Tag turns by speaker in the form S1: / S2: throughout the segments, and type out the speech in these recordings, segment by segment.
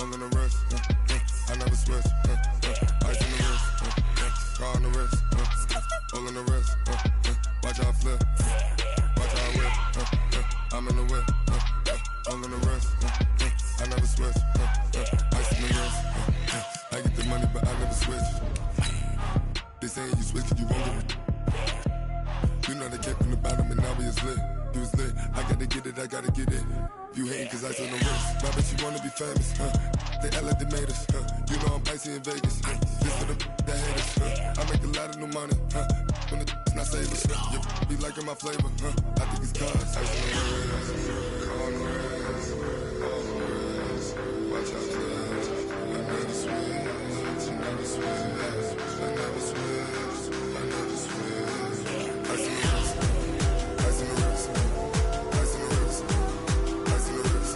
S1: All in the wrist, I never switch, ice in the wrist, car on the wrist, all in the wrist, watch how I flip, watch how I whip, I'm in the whip, all in the wrist, I never switch, ice in the wrist, I get the money but I never switch. They saying you switch, you won't get it. You know they came from the bottom and now we is lit. You was lit, I gotta get it, I gotta get it. You hating cause ice on the wrist. My bitch, you wanna be famous, They Ella, they made us, You know I'm icy in Vegas, This for the that haters, I make a lot of new money, When the not savers, You be liking my flavor, I think it's cause ice on the wrist, on the wrist, on the wrist. Watch out, flash, I never switch, I never switch, I never switch, I never switch. Ice on the wrist, ice on the wrist, ice on the wrist, ice on the wrist, ice on the wrist.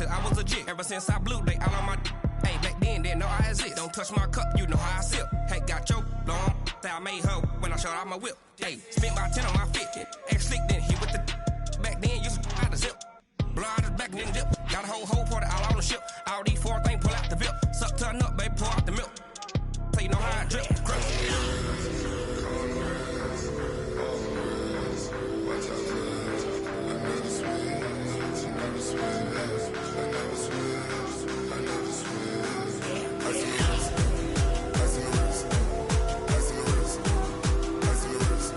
S2: I was legit. Ever since I blew, they all on my hey, back then, didn't know I exist. Don't touch my cup, you know how I sip. Hey, got your long, I made her when I showed out my whip. Hey, spent about 10 on my fit. Ex-slick, then hit with the back then, used to out the zip. Blow out his back, then dip. Got a whole party all on the ship. All these four things, pull out the VIP. Suck to a nut, baby, pour out the milk. So you know how I drip. Crush. Watch out, I never switch, I never switch. I never switch, I never switch. Ice in the wrist, ice in the wrist, ice in the wrist, ice in the wrist, ice in the wrist.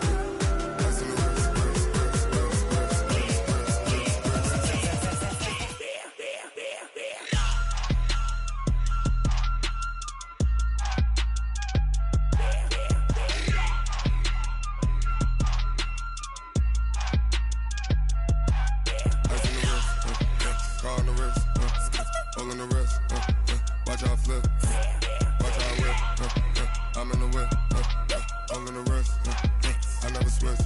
S2: All in the wrist, watch how I flip, watch how I whip, I'm in the whip, all in the wrist, I never switch.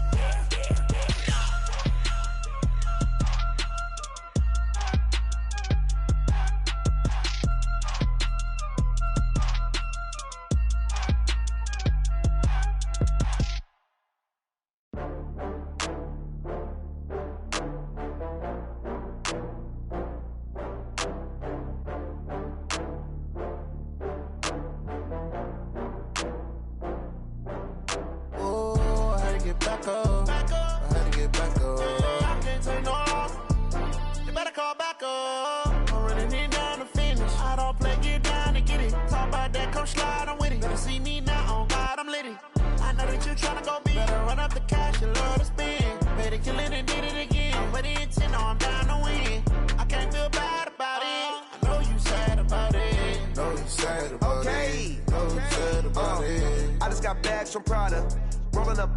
S3: From Prada, rolling up.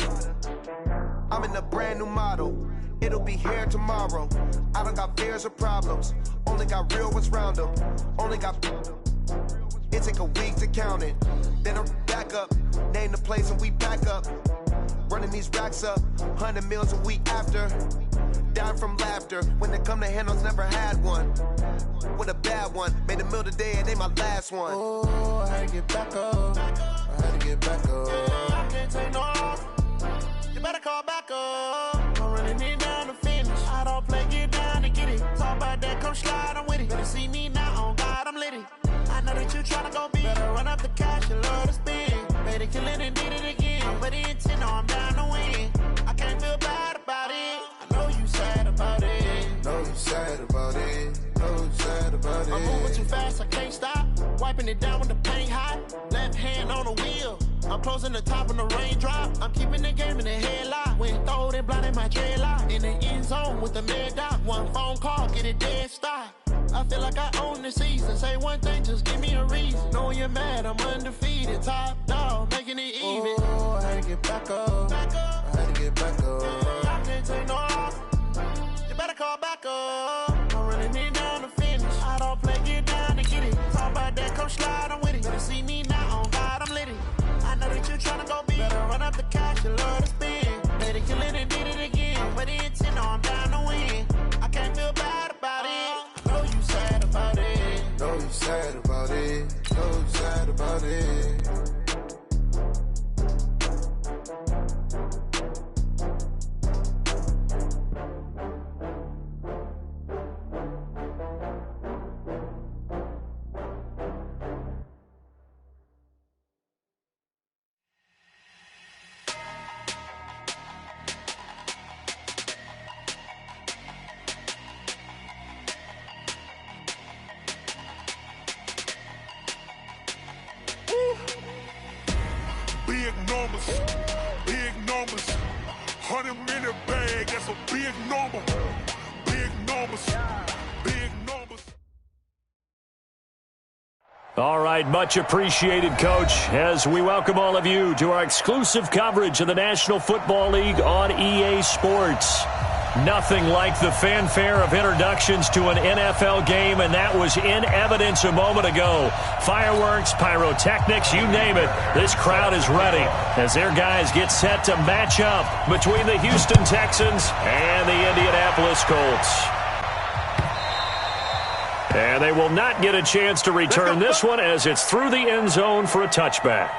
S3: I'm in a brand new model. It'll be here tomorrow. I don't got fears or problems. Only got real ones round them. Only got. It take a week to count it. Then I back up. Name the place and we back up. Running these racks up. 100 meals a week after. Dying from laughter. When it come to handles, never had one. With a bad one. Made a meal today and they my last one.
S4: Oh, I had to get back up. I had to get back up.
S5: I can't take no loss. You better call back up. I'm running it down to finish. I don't play, get down to get it. Talk about that, come slide, I'm with it. Better see me now, on God, I'm litty. I know that you tryna go big. Better run up the cash, you love to spend. Better kill it and did it again. But the intent, no, I'm down to win. I can't feel bad about it. I know you sad about it.
S4: Know you sad about it. Know you sad about it.
S5: I'm moving too fast, I can't stop. Wiping it down with the paint hot. Left hand on the wheel. I'm closing the top on the raindrop. I'm keeping the game in the headlock. When throwed and blinded my dreadlock. In the end zone with the mad dot. One phone call, get it dead stop. I feel like I own the season. Say one thing, just give me a reason. Knowing you're mad, I'm undefeated. Top dog, making it even.
S4: Oh, I had to get back up.
S5: Back up.
S4: I had to get back up.
S5: I can't take no loss. You better call back up. I'm running it down to finish. I don't play, get down to get it. Talk about that, come slide, I'm with it. Better see me now, on God, I'm litty. I know that you tryna go big. Better run up the cash, you love to spend. Better kill
S4: about it.
S1: Big numbers, 100-minute bag, that's a big number. Big numbers.
S6: All right, much appreciated, Coach, as we welcome all of you to our exclusive coverage of the National Football League on EA Sports. Nothing like the fanfare of introductions to an NFL game, and that was in evidence a moment ago. Fireworks, pyrotechnics, you name it. This crowd is ready as their guys get set to match up between the Houston Texans and the Indianapolis Colts. And they will not get a chance to return this one as it's through the end zone for a touchback.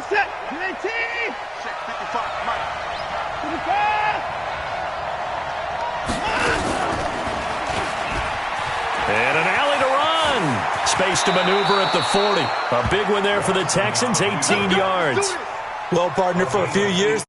S5: Set, 19. Check 55, Mike. 55.
S6: And an alley to run. Space to maneuver at the 40. A big one there for the Texans, 18 yards.
S7: Well, partner, for a few years.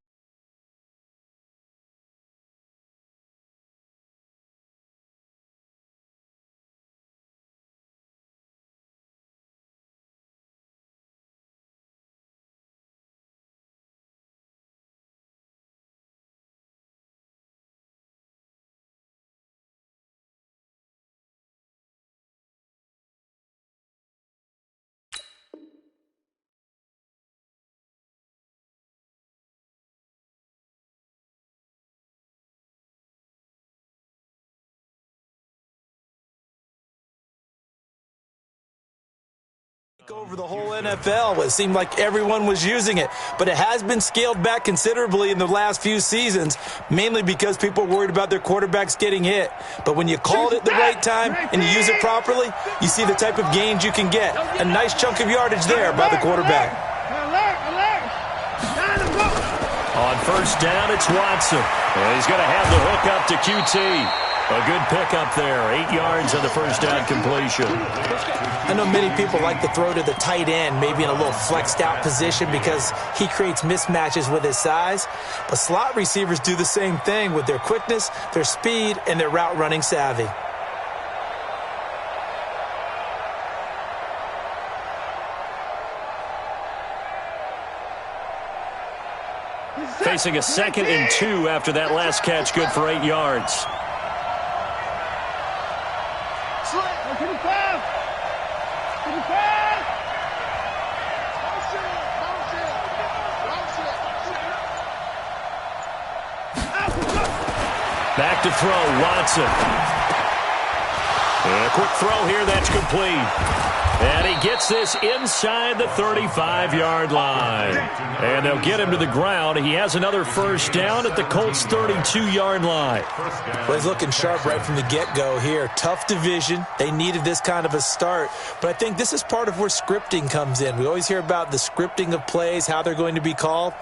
S7: Over the whole NFL, it seemed like everyone was using it, but it has been scaled back considerably in the last few seasons, mainly because people are worried about their quarterbacks getting hit. But when you call it at the right time and you use it properly, you see the type of gains you can get. A nice chunk of yardage there by the quarterback.
S6: On first down, it's Watson. And he's going to have the hook up to QT. A good pickup there, 8 yards on the first down completion.
S7: I know many people like to throw to the tight end, maybe in a little flexed out position because he creates mismatches with his size. But slot receivers do the same thing with their quickness, their speed, and their route running savvy.
S6: Facing a 2nd and 2 after that last catch, good for 8 yards. Back to throw, Watson. And a quick throw here, that's complete. And he gets this inside the 35-yard line. And they'll get him to the ground. He has another first down at the Colts' 32-yard line.
S7: Well, he's looking sharp right from the get-go here. Tough division. They needed this kind of a start. But I think this is part of where scripting comes in. We always hear about the scripting of plays, how they're going to be called.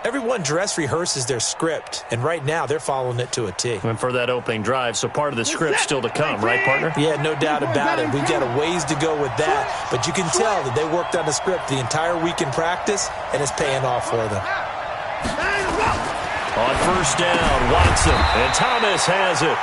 S7: Everyone dress rehearses their script, and right now they're following it to a T.
S6: And for that opening drive, so part of the script still to come, right, partner?
S7: Yeah, no doubt about it. We've got a ways to go with that, but you can tell that they worked on the script the entire week in practice, and it's paying off for them.
S6: On first down, Watson, and Thomas has it.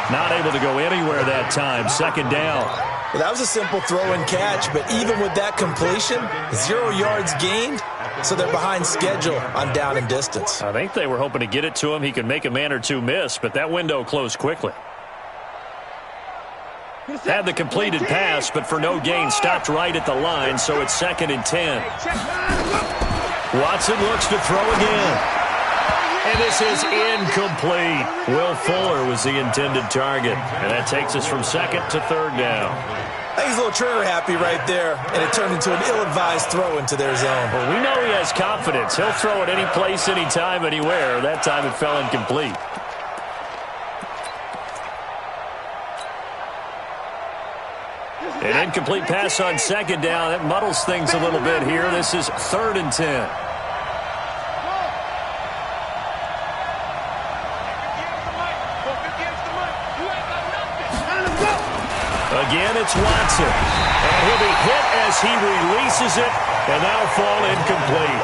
S6: Not able to go anywhere that time, 2nd down.
S7: Well, that was a simple throw and catch, but even with that completion, 0 yards gained, so they're behind schedule on down and distance.
S6: I think they were hoping to get it to him. He could make a man or two miss, but that window closed quickly. Had the completed pass, but for no gain, stopped right at the line, so it's 2nd and 10. Watson looks to throw again. And this is incomplete. Will Fuller was the intended target. And that takes us from second to third down.
S7: I think he's a little trigger happy right there, and it turned into an ill-advised throw into their zone.
S6: Well, we know he has confidence. He'll throw it any place, anytime, anywhere. That time it fell incomplete. An incomplete pass on second down. That muddles things a little bit here. This is 3rd and 10. Again, it's Watson. And he'll be hit as he releases it, and now fall incomplete.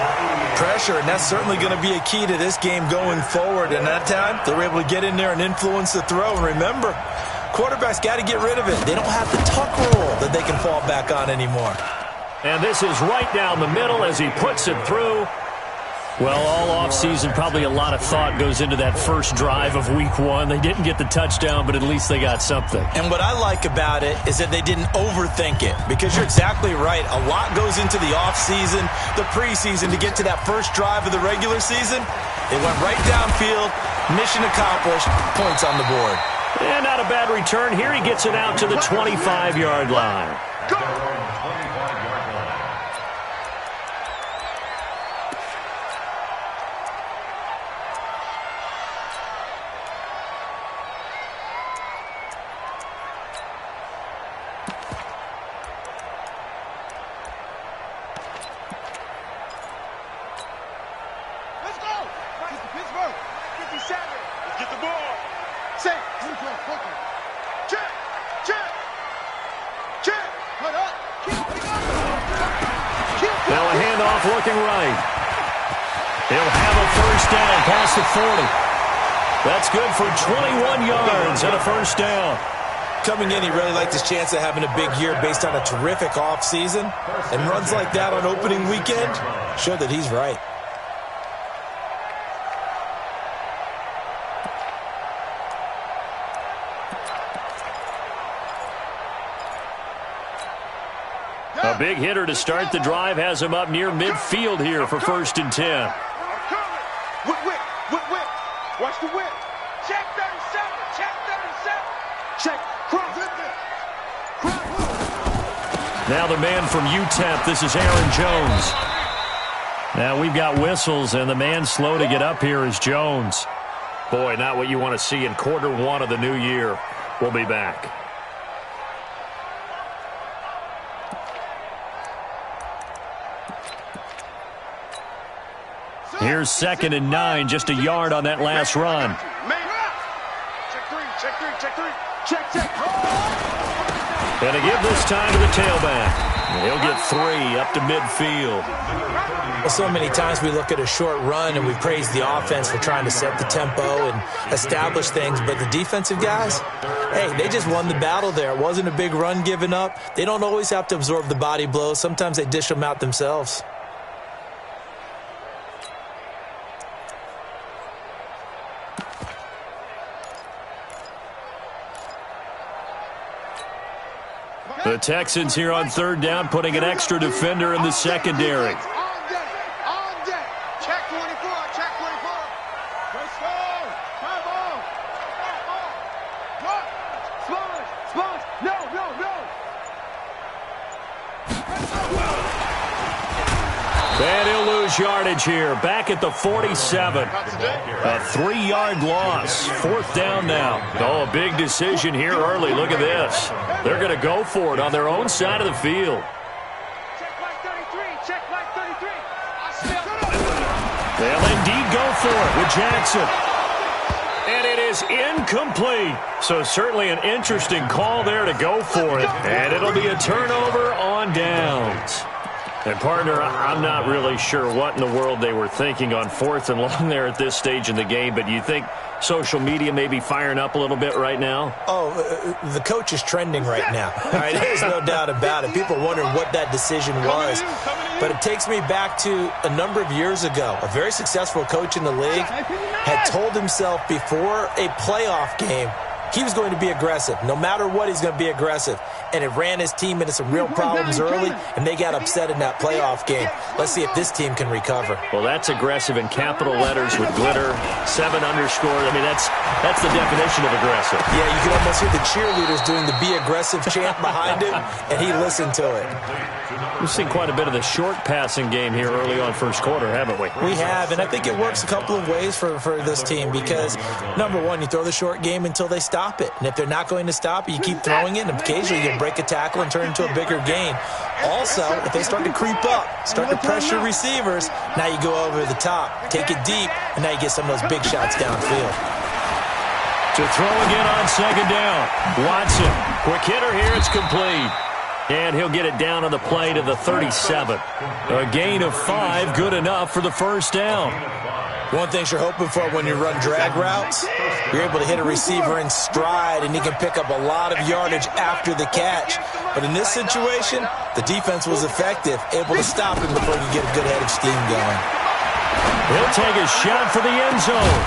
S7: Pressure, and that's certainly going to be a key to this game going forward. And that time, they were able to get in there and influence the throw. And remember, quarterbacks got to get rid of it. They don't have the tuck rule that they can fall back on anymore.
S6: And this is right down the middle as he puts it through. Well, all offseason, probably a lot of thought goes into that first drive of week 1. They didn't get the touchdown, but at least they got something. And
S7: what I like about it is that they didn't overthink it, because you're exactly right. A lot goes into the offseason, the preseason, to get to that first drive of the regular season. They went right downfield, mission accomplished, points on the board.
S6: And not a bad return here. He gets it out to the 25-yard line.
S1: Go!
S6: Looking right. He'll have a first down past the 40. That's good for 21 yards and a first down.
S7: Coming in, he really liked his chance of having a big year based on a terrific offseason. And runs like that on opening weekend show that he's right.
S6: A big hitter to start the drive has him up near midfield here for 1st and 10.
S1: Whip. Watch the whip. Check 37. Check. Cross.
S6: Now the man from UTEP, this is Aaron Jones. Now we've got whistles, and the man slow to get up here is Jones. Boy, not what you want to see in quarter 1 of the new year. We'll be back. Here's 2nd and 9, just a yard on that last run.
S1: Check.
S6: And to give this time to the tailback. He'll get 3 up to midfield.
S7: Well, so many times we look at a short run and we praise the offense for trying to set the tempo and establish things, but the defensive guys, hey, they just won the battle there. It wasn't a big run given up. They don't always have to absorb the body blows. Sometimes they dish them out themselves.
S6: The Texans here on 3rd down, putting an extra defender in the secondary.
S1: On deck. Check 24. Let's go. Come on. Sponge. No.
S6: And he'll lose yardage here. Back at the 47. A 3-yard loss. 4th down now. Oh, a big decision here early. Look at this. They're going to go for it on their own side of the field. They'll indeed go for it with Jackson. And it is incomplete. So certainly an interesting call there to go for it. And it'll be a turnover on downs. And, partner, I'm not really sure what in the world they were thinking on 4th and long there at this stage in the game, but you think social media may be firing up a little bit right now?
S7: Oh, the coach is trending right now. All right, there's no doubt about it. People are wondering what that decision was. But it takes me back to a number of years ago. A very successful coach in the league had told himself before a playoff game he was going to be aggressive. No matter what, he's going to be aggressive. And it ran his team into some real problems early, and they got upset in that playoff game. Let's see if this team can recover.
S6: Well, that's aggressive in capital letters with glitter, 7 underscore. I mean, that's the definition of aggressive.
S7: Yeah, you can almost hear the cheerleaders doing the be aggressive chant behind him, and he listened to it.
S6: We've seen quite a bit of the short passing game here early on first quarter, haven't we?
S7: We have, and I think it works a couple of ways for this team because, number one, you throw the short game until they stop it. And if they're not going to stop it, you keep throwing it, and occasionally you'll break a tackle and turn into a bigger gain. Also, if they start to creep up, start to pressure receivers, now you go over the top, take it deep, and now you get some of those big shots downfield.
S6: To throw again on second down. Watson, quick hitter here, it's complete. And he'll get it down on the play to the 37. A gain of 5, good enough for the first down.
S7: One thing you're hoping for when you run drag routes, you're able to hit a receiver in stride, and he can pick up a lot of yardage after the catch. But in this situation, the defense was effective, able to stop him before he could get a good head of steam going.
S6: He'll take a shot for the end zone.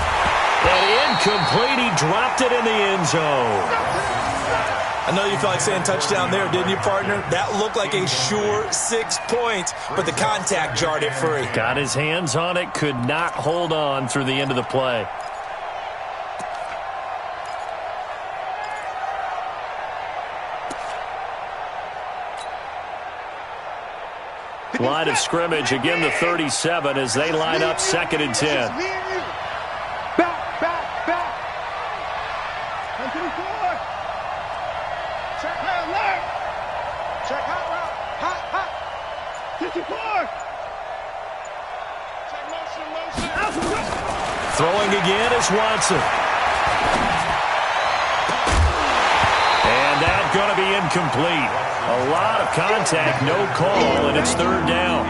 S6: And incomplete, he dropped it in the end zone.
S7: I know you felt like saying touchdown there, didn't you, partner? That looked like a sure 6 points, but the contact jarred it free.
S6: Got his hands on it, could not hold on through the end of the play. Line of scrimmage, again the 37 as they line up 2nd and 10. Throwing again is Watson. And that's going to be incomplete. A lot of contact, no call, and it's 3rd down.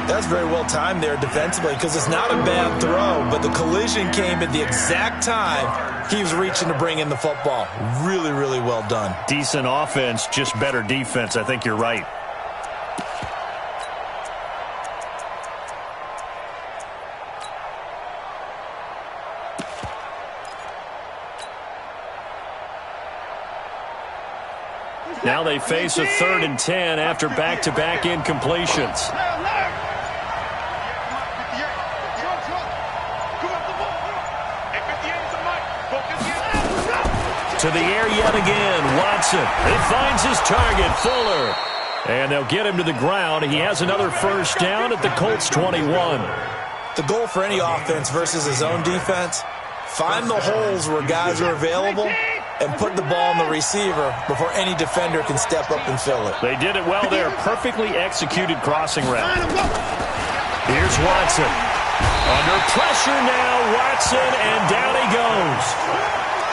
S7: That's very well timed there defensively because it's not a bad throw, but the collision came at the exact time he was reaching to bring in the football. Really, really well done.
S6: Decent offense, just better defense. I think you're right. Now they face a 3rd and 10 after back-to-back incompletions. To the air yet again, Watson. He finds his target, Fuller. And they'll get him to the ground. He has another first down at the Colts 21.
S7: The goal for any offense versus his own defense, find the holes where guys are available and put the ball on the receiver before any defender can step up and fill it.
S6: They did it well there. Perfectly executed crossing route. Here's Watson. Under pressure now, Watson, and down he goes.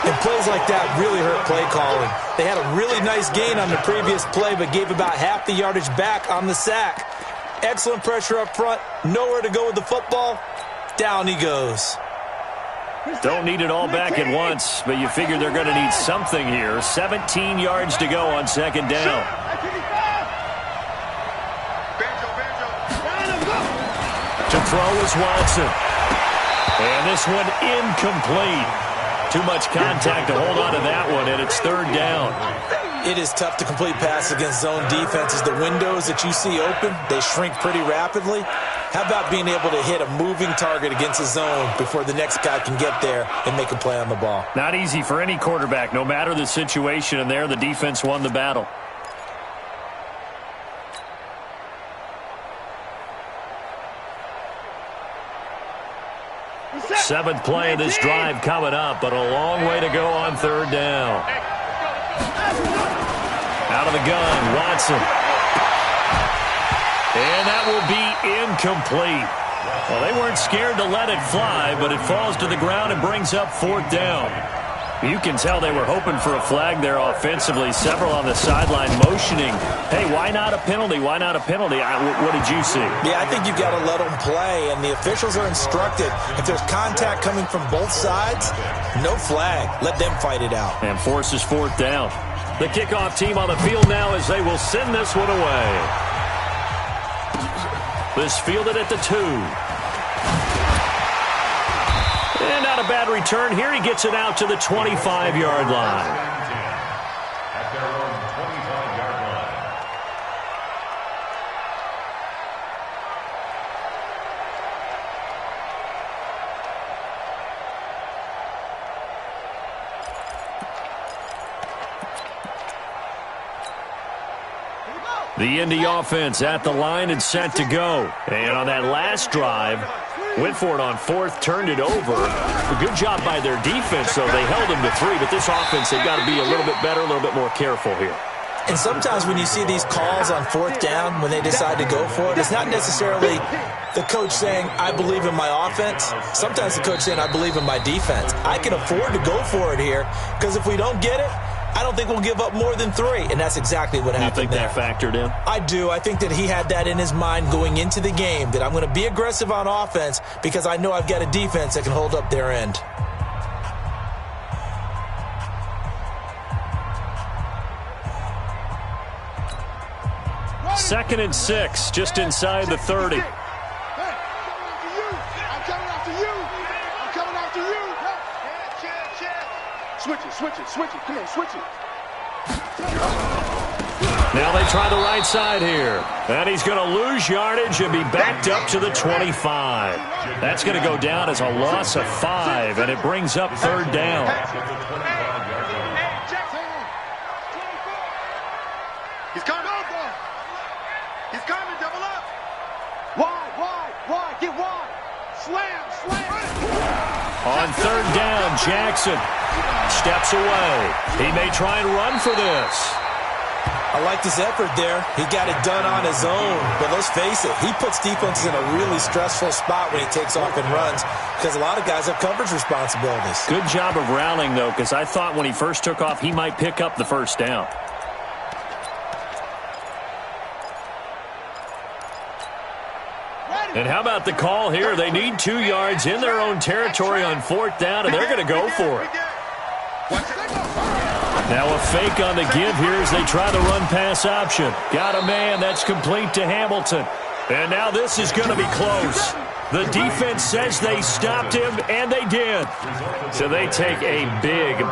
S7: And plays like that really hurt play calling. They had a really nice gain on the previous play, but gave about half the yardage back on the sack. Excellent pressure up front. Nowhere to go with the football. Down he goes.
S6: Don't need it all back at once, but you figure they're going to need something here. 17 yards to go on 2nd down. To throw is Watson. And this one incomplete. Too much contact to hold on to that one, and it's 3rd down.
S7: It is tough to complete passes against zone defenses. The windows that you see open, they shrink pretty rapidly. How about being able to hit a moving target against a zone before the next guy can get there and make a play on the ball?
S6: Not easy for any quarterback, no matter the situation, and there the defense won the battle. Seventh play of this drive coming up, but a long way to go on 3rd down. Out of the gun, Watson. And that will be incomplete. Well, they weren't scared to let it fly, but it falls to the ground and brings up 4th down. You can tell they were hoping for a flag there offensively. Several on the sideline motioning, hey, why not a penalty? Why not a penalty? What did you see?
S7: Yeah, I think you've got to let them play, and the officials are instructed. If there's contact coming from both sides, no flag. Let them fight it out.
S6: And forces 4th down. The kickoff team on the field now as they will send this one away. This fielded at the 2. And not a bad return here. He gets it out to the 25-yard line. The Indy offense at the line and set to go. And on that last drive, went for it on fourth, turned it over. A good job by their defense, though. They held them to 3, but this offense, they've got to be a little bit better, a little bit more careful here.
S7: And sometimes when you see these calls on fourth down, when they decide to go for it, it's not necessarily the coach saying, I believe in my offense. Sometimes the coach saying, I believe in my defense. I can afford to go for it here because if we don't get it, I don't think we'll give up more than 3, and that's exactly what happened there.
S6: You think that factored in?
S7: I do. I think that he had that in his mind going into the game, that I'm going to be aggressive on offense because I know I've got a defense that can hold up their end.
S6: Second and 6, just inside the 30.
S5: I'm coming after you. I'm coming after you. Switch it. Come on, switch it.
S6: Now they try the right side here. And he's going to lose yardage and be backed up to the 25. That's going to go down as a loss of 5, and it brings up third down.
S5: He's coming. He's coming. Double up. Wide. Get wide. Slam.
S6: On third down, Jackson steps away. He may try and run for this.
S7: I liked his effort there. He got it done on his own. But let's face it, he puts defenses in a really stressful spot when he takes off and runs because a lot of guys have coverage responsibilities.
S6: Good job of rallying, though, because I thought when he first took off, he might pick up the first down. And how about the call here? They need 2 yards in their own territory on fourth down, and they're going to go for it. Now a fake on the give here as they try the run-pass option. Got a man. That's complete to Hamilton. And now this is going to be close. The defense says they stopped him, and they did. So they take a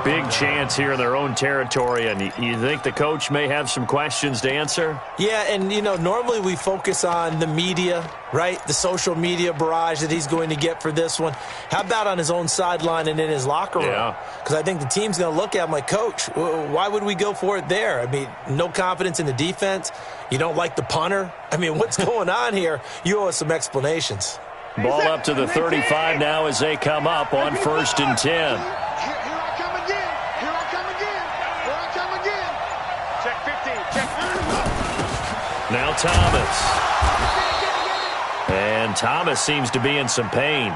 S6: big chance here in their own territory, and you think the coach may have some questions to answer?
S7: Yeah, and, normally we focus on the media, right? The social media barrage that he's going to get for this one. How about on his own sideline and in his locker room?
S6: Yeah.
S7: Because I think the team's going to look at him like, Coach, why would we go for it there? I mean, no confidence in the defense. You don't like the punter. I mean, what's going on here? You owe us some explanations.
S6: Ball up to the 35 now as they come up on 1st and 10.
S5: Here I come again. Check 15.
S6: Now Thomas. And Thomas seems to be in some pain.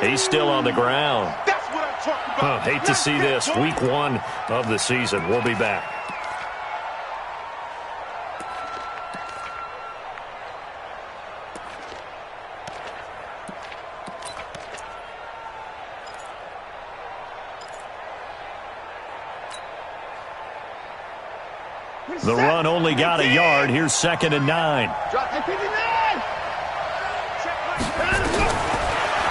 S6: He's still on the ground.
S5: That's what I'm talking about.
S6: Hate to see this. Week 1 of the season. We'll be back. The run only got a yard. Here's 2nd and 9.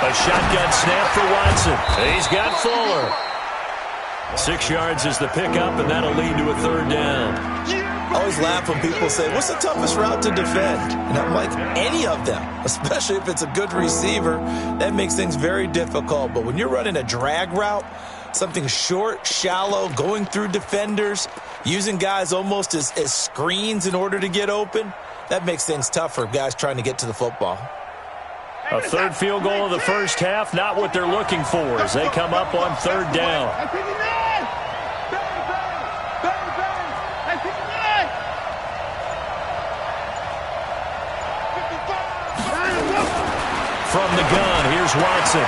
S6: A shotgun snap for Watson. He's got Fuller. 6 yards is the pickup, and that'll lead to a third down.
S7: I always laugh when people say, what's the toughest route to defend? And I'm like, any of them, especially if it's a good receiver. That makes things very difficult. But when you're running a drag route, something short, shallow, going through defenders, using guys almost as screens in order to get open, that makes things tough for guys trying to get to the football.
S6: A third field goal of the first half, not what they're looking for as they come up on third down. From the gun, here's Watson.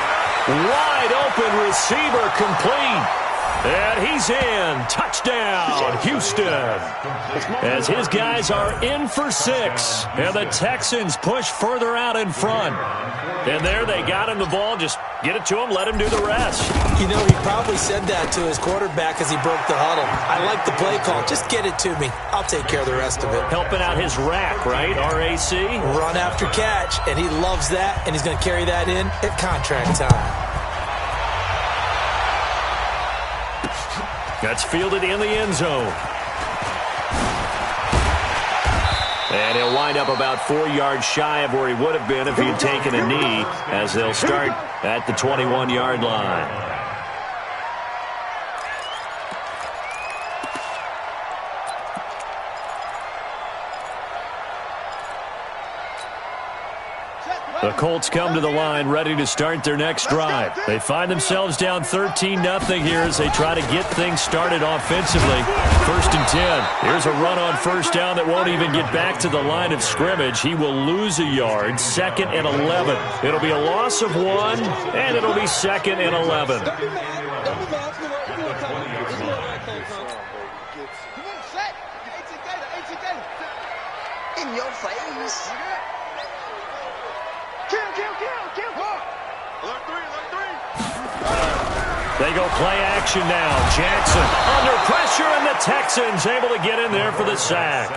S6: Wide open receiver complete. And he's in. Touchdown, Houston. As his guys are in for 6. And the Texans push further out in front. And there they got him the ball. Just get it to him. Let him do the rest.
S7: He probably said that to his quarterback as he broke the huddle. I like the play call. Just get it to me. I'll take care of the rest of it.
S6: Helping out his rack, right? RAC.
S7: Run after catch. And he loves that. And he's going to carry that in at contract time.
S6: That's fielded in the end zone. And he'll wind up about 4 yards shy of where he would have been if he had taken a knee, as they'll start at the 21-yard line. The Colts come to the line ready to start their next drive. They find themselves down 13-0 here as they try to get things started offensively. 1st and 10. Here's a run on first down that won't even get back to the line of scrimmage. He will lose a yard. 2nd and 11. It'll be a loss of 1, and it'll be 2nd and 11.
S8: In your face. Kill. Alert three.
S6: They go play action now. Jackson under pressure, and the Texans able to get in there for the sack.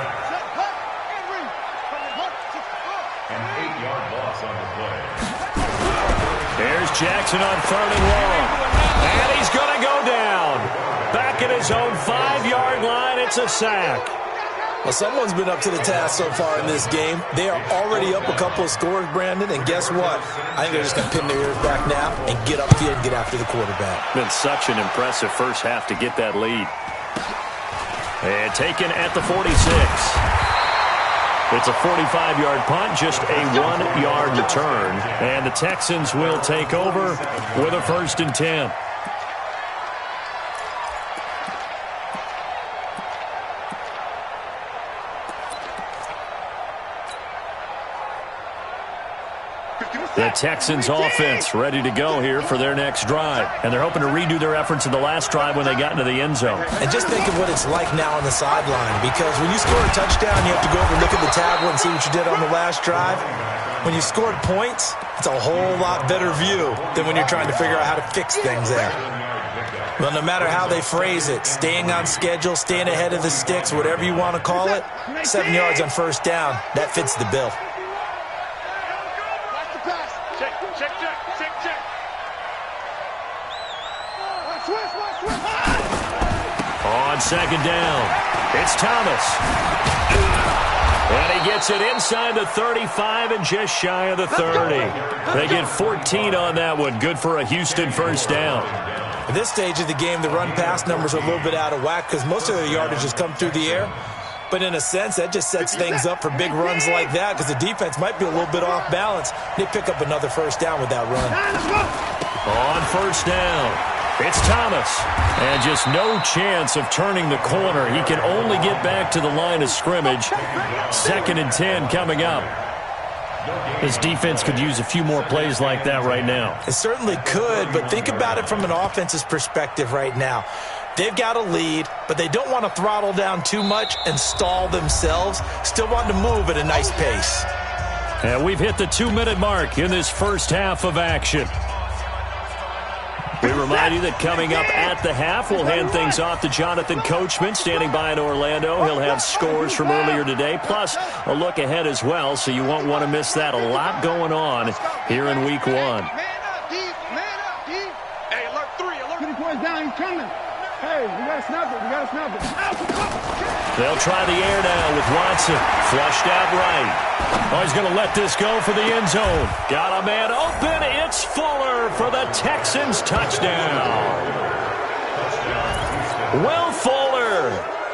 S9: An 8-yard loss on the play.
S6: There's Jackson on 3rd and long. And he's going to go down. Back at his own 5-yard line, it's a sack.
S7: Well, someone's been up to the task so far in this game. They are already up a couple of scores, Brandon, and guess what? I think they're just going to pin their ears back now and get upfield and get after the quarterback.
S6: Been such an impressive first half to get that lead. And taken at the 46. It's a 45-yard punt, just a 1-yard return. And the Texans will take over with a 1st and 10. The Texans offense ready to go here for their next drive. And they're hoping to redo their efforts in the last drive when they got into the end zone.
S7: And just think of what it's like now on the sideline, because when you score a touchdown, you have to go over and look at the tablet and see what you did on the last drive. When you scored points, it's a whole lot better view than when you're trying to figure out how to fix things there. Well, no matter how they phrase it, staying on schedule, staying ahead of the sticks, whatever you want to call it, 7 yards on first down, that fits the bill.
S6: On 2nd down, it's Thomas. And he gets it inside the 35 and just shy of the 30. They get 14 on that one. Good for a Houston first down.
S7: At this stage of the game, the run-pass numbers are a little bit out of whack because most of their yardage has come through the air. But in a sense, that just sets things up for big runs like that because the defense might be a little bit off balance. They pick up another first down with that run.
S6: On first down, it's Thomas. And just no chance of turning the corner. He can only get back to the line of scrimmage. 2nd and 10 coming up. This defense could use a few more plays like that right now.
S7: It certainly could, but think about it from an offense's perspective right now. They've got a lead, but they don't want to throttle down too much and stall themselves. Still want to move at a nice pace.
S6: And we've hit the 2-minute mark in this first half of action. We remind you that coming up at the half, we'll hand things off to Jonathan Coachman, standing by in Orlando. He'll have scores from earlier today, plus a look ahead as well, so you won't want to miss that. A lot going on here in Week 1.
S8: Man up, D. Hey, alert 3, alert. Put the points down, he's coming. Hey, we got to snap it,
S6: They'll try the air now with Watson. Flushed out right. Oh, he's going to let this go for the end zone. Got a man open. It's Fuller for the Texans touchdown. Will Fuller,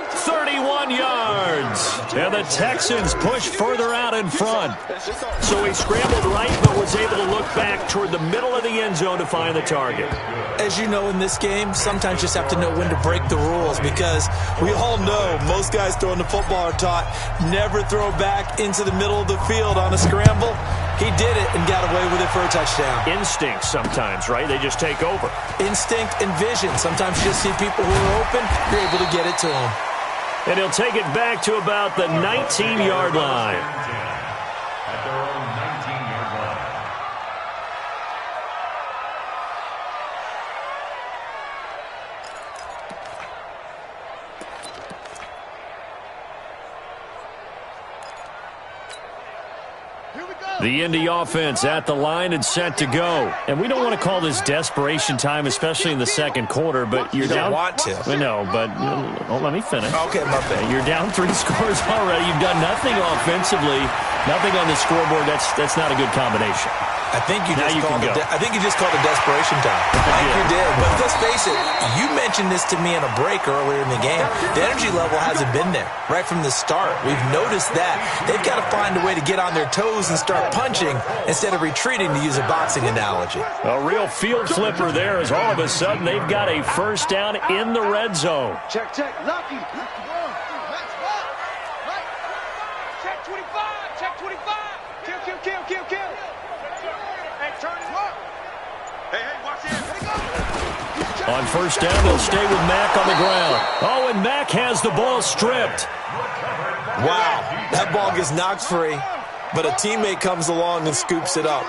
S6: 31 yards. And the Texans push further out in front. So he scrambled right, but was able to look back toward the middle of the end zone to find the target.
S7: As you know, in this game, sometimes you just have to know when to break the rules because we all know most guys throwing the football are taught never throw back into the middle of the field on a scramble. He did it and got away with it for a touchdown.
S6: Instinct sometimes, right? They just take over.
S7: Instinct and vision. Sometimes you just see people who are open, you're able to get it to them.
S6: And he'll take it back to about the 19-yard line.
S9: At their own 19-yard line.
S8: Here we go.
S6: The Indy offense at the line and set to go. And we don't want to call this desperation time, especially in the second quarter, but you're down.
S7: You don't want to.
S6: I know, but let me finish.
S7: Okay, my bad.
S6: You're down 3 scores already. You've done nothing offensively, nothing on the scoreboard. That's not a good combination.
S7: I think you just called it desperation time. I think you did. But let's face it, you mentioned this to me in a break earlier in the game. The energy level hasn't been there right from the start. We've noticed that. They've got to find a way to get on their toes and start punching instead of retreating, to use a boxing analogy.
S6: A real field flipper there, as all of a sudden they've got a first down in the red zone.
S8: Check, lucky.
S5: Check 25, check 25. Kill. Hey, turn it up. Hey, watch it.
S6: On first down, they'll stay with Mack on the ground. Oh, and Mack has the ball stripped.
S7: Wow, that ball gets knocked free, but a teammate comes along and scoops it up.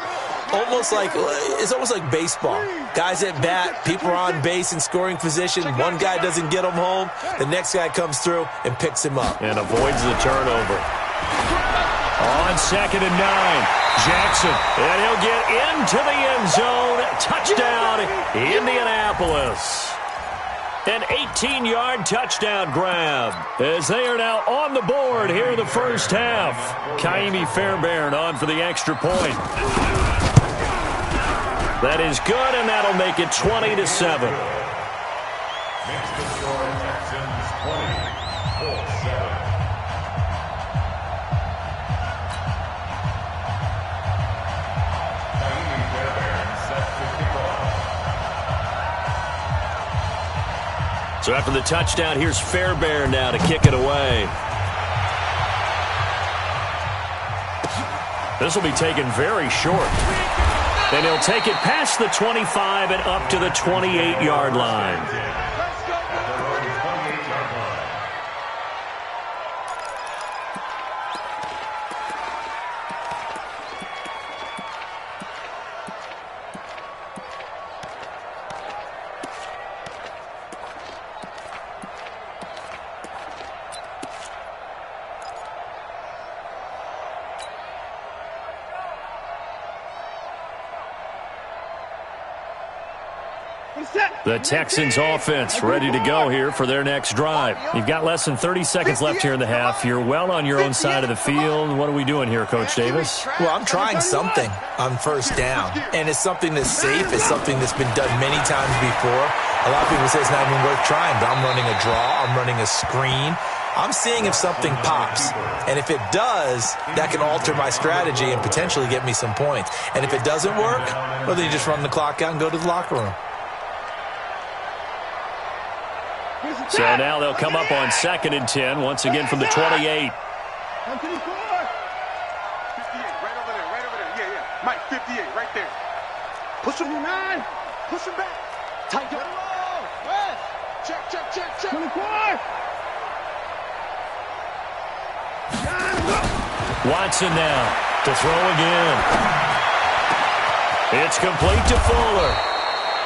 S7: It's almost like baseball. Guys at bat, people are on base in scoring position. One guy doesn't get him home. The next guy comes through and picks him up.
S6: And avoids the turnover. On 2nd and 9, Jackson. And he'll get into the end zone. Touchdown, Indianapolis. An 18-yard touchdown grab as they are now on the board here in the first half. Kaimi Fairbairn on for the extra point. That is good, and that'll make it 20-7.
S9: Makes the score Texans 20, 4-7. Kaimi Fairbairn set to kick off.
S6: So after the touchdown, here's Fairbairn now to kick it away. This will be taken very short. And he'll take it past the 25 and up to the 28-yard line. The Texans offense ready to go here for their next drive. You've got less than 30 seconds left here in the half. You're well on your own side of the field. What are we doing here, Coach Davis?
S7: Well, I'm trying something on first down, and it's something that's safe. It's something that's been done many times before. A lot of people say it's not even worth trying, but I'm running a draw. I'm running a screen. I'm seeing if something pops, and if it does, that can alter my strategy and potentially get me some points. And if it doesn't work, well, then you just run the clock out and go to the locker room.
S6: So now they'll come up on 2nd and 10, once again from the 28.
S8: 58, right over there. Yeah. Mike, 58, right there. Push him, 9. Push him back. Tight up. Check. 24.
S6: Watson now to throw again. It's complete to Fuller.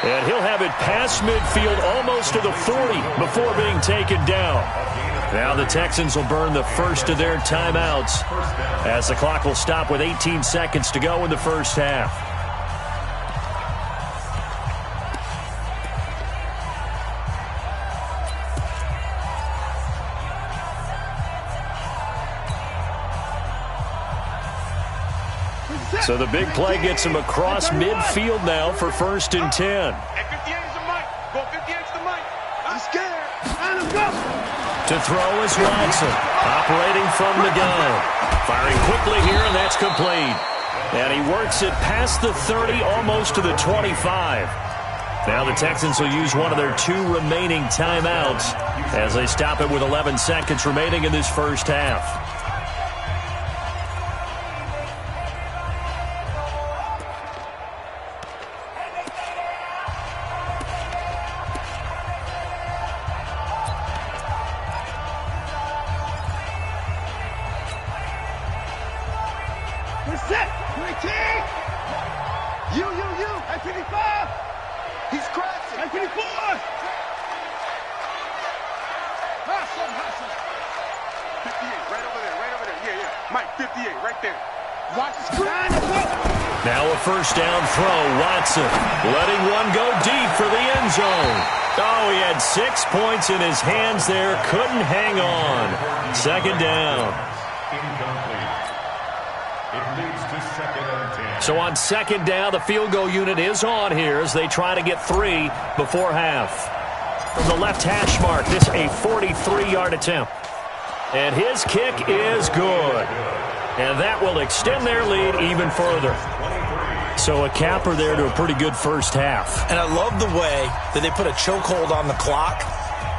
S6: And he'll have it past midfield almost to the 40 before being taken down. Now the Texans will burn the first of their timeouts as the clock will stop with 18 seconds to go in the first half. So the big play gets him across midfield now for 1st and 10.
S8: Hey, 58 is the mic. Go 58 is the mic. I'm scared. Let him go.
S6: To throw is Watson, operating from the gun. Firing quickly here, and that's complete. And he works it past the 30, almost to the 25. Now the Texans will use one of their 2 remaining timeouts as they stop it with 11 seconds remaining in this first half.
S8: Mike, 58, right there.
S6: Now a first down throw. Watson letting one go deep for the end zone. Oh, he had 6 points in his hands there. Couldn't hang on. Second down.
S9: Incomplete. It leads to 2nd and 10.
S6: So on second down, the field goal unit is on here as they try to get 3 before half. From the left hash mark, this a 43-yard attempt. And his kick is good. And that will extend their lead even further. So a capper there to a pretty good first half.
S7: And I love the way that they put a chokehold on the clock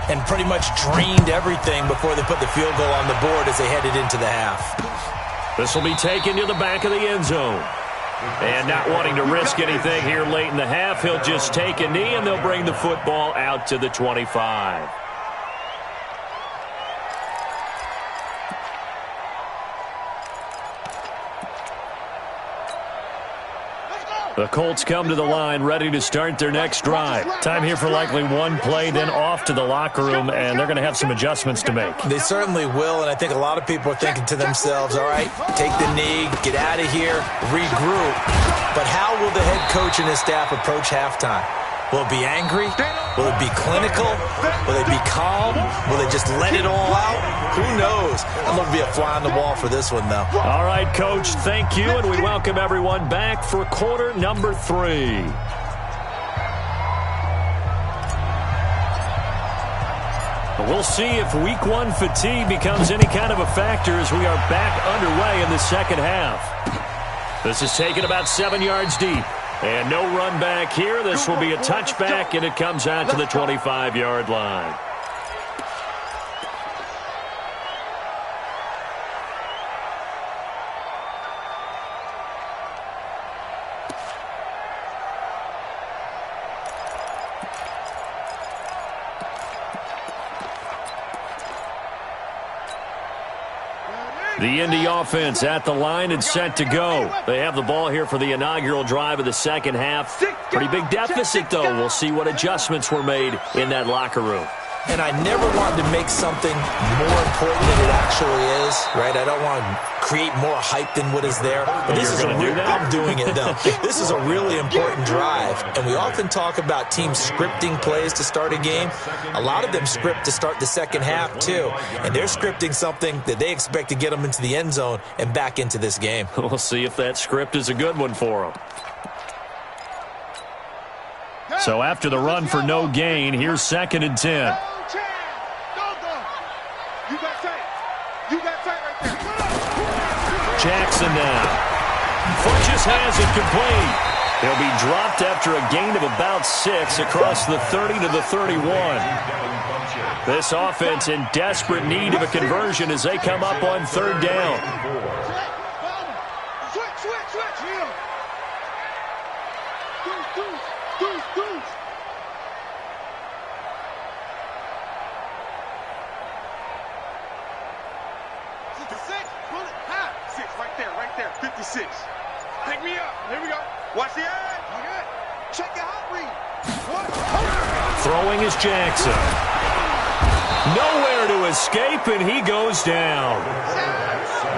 S7: and pretty much drained everything before they put the field goal on the board as they headed into the half.
S6: This will be taken to the back of the end zone. And not wanting to risk anything here late in the half, he'll just take a knee and they'll bring the football out to the 25. The Colts come to the line ready to start their next drive. Time here for likely one play, then off to the locker room, and they're going to have some adjustments to make.
S7: They certainly will, and I think a lot of people are thinking to themselves, all right, take the knee, get out of here, regroup. But how will the head coach and his staff approach halftime? Will it be angry? Will it be clinical? Will they be calm? Will they just let it all out? Who knows? I'm going to be a fly on the wall for this one, though.
S6: All right, Coach, thank you, and we welcome everyone back for quarter number 3. We'll see if week 1 fatigue becomes any kind of a factor as we are back underway in the second half. This is taken about 7 yards deep. And no run back here. This will be a touchback, and it comes out to the 25-yard line. The Indy offense at the line and set to go. They have the ball here for the inaugural drive of the second half. Pretty big deficit, though. We'll see what adjustments were made in that locker room.
S7: And I never wanted to make something more important than it actually is, right? I don't want to create more hype than what is there. But this is I'm doing it, though. This is a really important drive. And we often talk about teams scripting plays to start a game. A lot of them script to start the second half, too. And they're scripting something that they expect to get them into the end zone and back into this game.
S6: We'll see if that script is a good one for them. So after the run for no gain, here's 2nd and 10. Jackson now. Funches has it complete. He'll be dropped after a gain of about 6 across the 30 to the 31. This offense in desperate need of a conversion as they come up on 3rd down.
S8: Pick me up. Here we go. Watch the eye. Check your hot read.
S6: Throwing is Jackson. Nowhere to escape, and he goes down.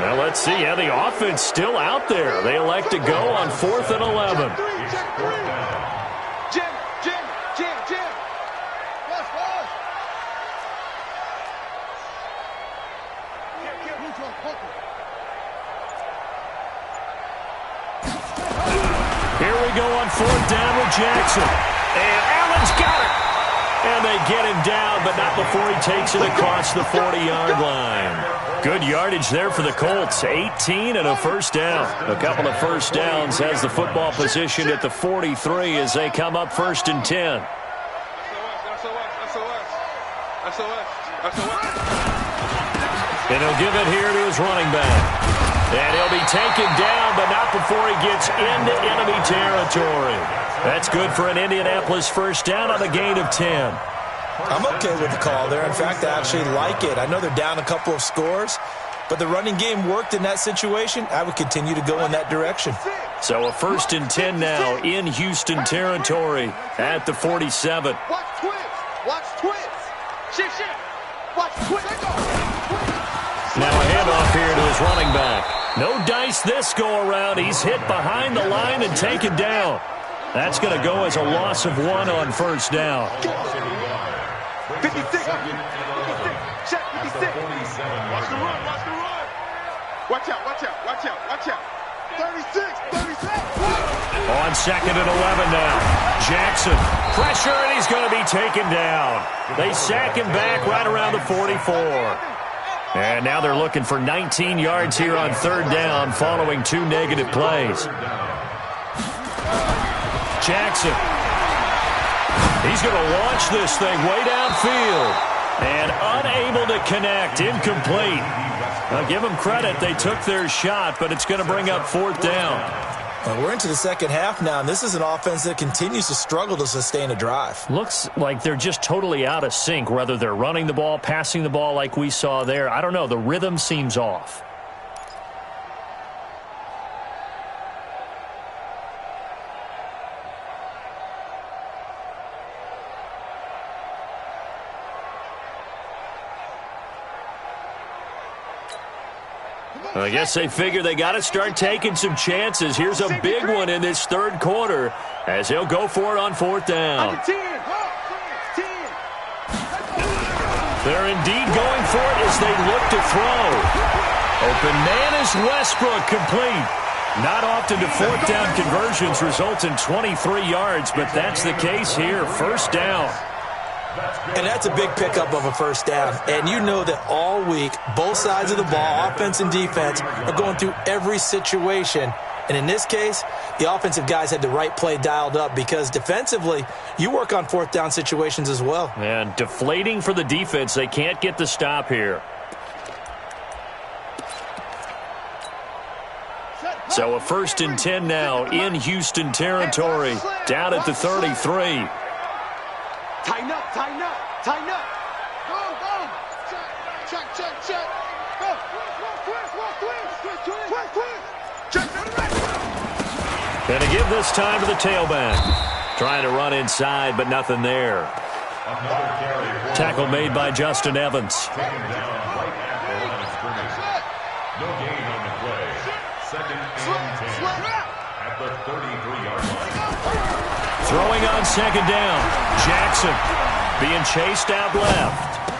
S6: Now let's see how the offense still out there. They elect to go on 4th and 11.
S8: Jim.
S6: Here we go on 4th down with Jackson. And Allen's got it. And they get him down, but not before he takes it across the 40-yard line. Good yardage there for the Colts. 18 and a first down. A couple of first downs has the football position at the 43 as they come up 1st and 10. And he'll give it here to his running back. And he'll be taken down, but not before he gets into enemy territory. That's good for an Indianapolis first down on a gain of 10.
S7: I'm okay with the call there. In fact, I actually like it. I know they're down a couple of scores, but the running game worked in that situation. I would continue to go in that direction.
S6: So a 1st and 10 now in Houston territory at the 47.
S8: Watch twins. Shit. Watch twins.
S6: Now a handoff here to his running back. No dice this go-around. He's hit behind the line and taken down. That's going to go as a loss of 1 on first down.
S8: 56. Check 56. Watch the run. Watch out. 36.
S6: On 2nd and 11 now. Jackson, pressure, and he's going to be taken down. They sack him back right around the 44. And now they're looking for 19 yards here on 3rd down following 2 negative plays. Jackson. He's going to launch this thing way downfield. And unable to connect. Incomplete. Now, give them credit. They took their shot, but it's going to bring up 4th down.
S7: Well, we're into the second half now, and this is an offense that continues to struggle to sustain a drive.
S6: Looks like they're just totally out of sync, whether they're running the ball, passing the ball like we saw there. I don't know. The rhythm seems off. I guess they figure they got to start taking some chances. Here's a big one in this 3rd quarter as he'll go for it on 4th down. They're indeed going for it as they look to throw. Open man is Westbrook, complete. Not often do 4th down conversions result in 23 yards, but that's the case here. 1st down.
S7: And that's a big pickup of a 1st down. And you know that all week, both sides of the ball, offense and defense, are going through every situation. And in this case, the offensive guys had the right play dialed up because defensively, you work on 4th down situations as well.
S6: And deflating for the defense. They can't get the stop here. So a 1st and 10 now in Houston territory, down at the 33.
S8: Tighten up. Go. Check. Go. Check.
S6: Going to give this time to the tailback. Trying to run inside, but nothing there. Tackle made by Justin Evans.
S9: No gain on the play. 2nd and 10 at the 33-yard line.
S6: Throwing on 2nd down. Jackson being chased out left.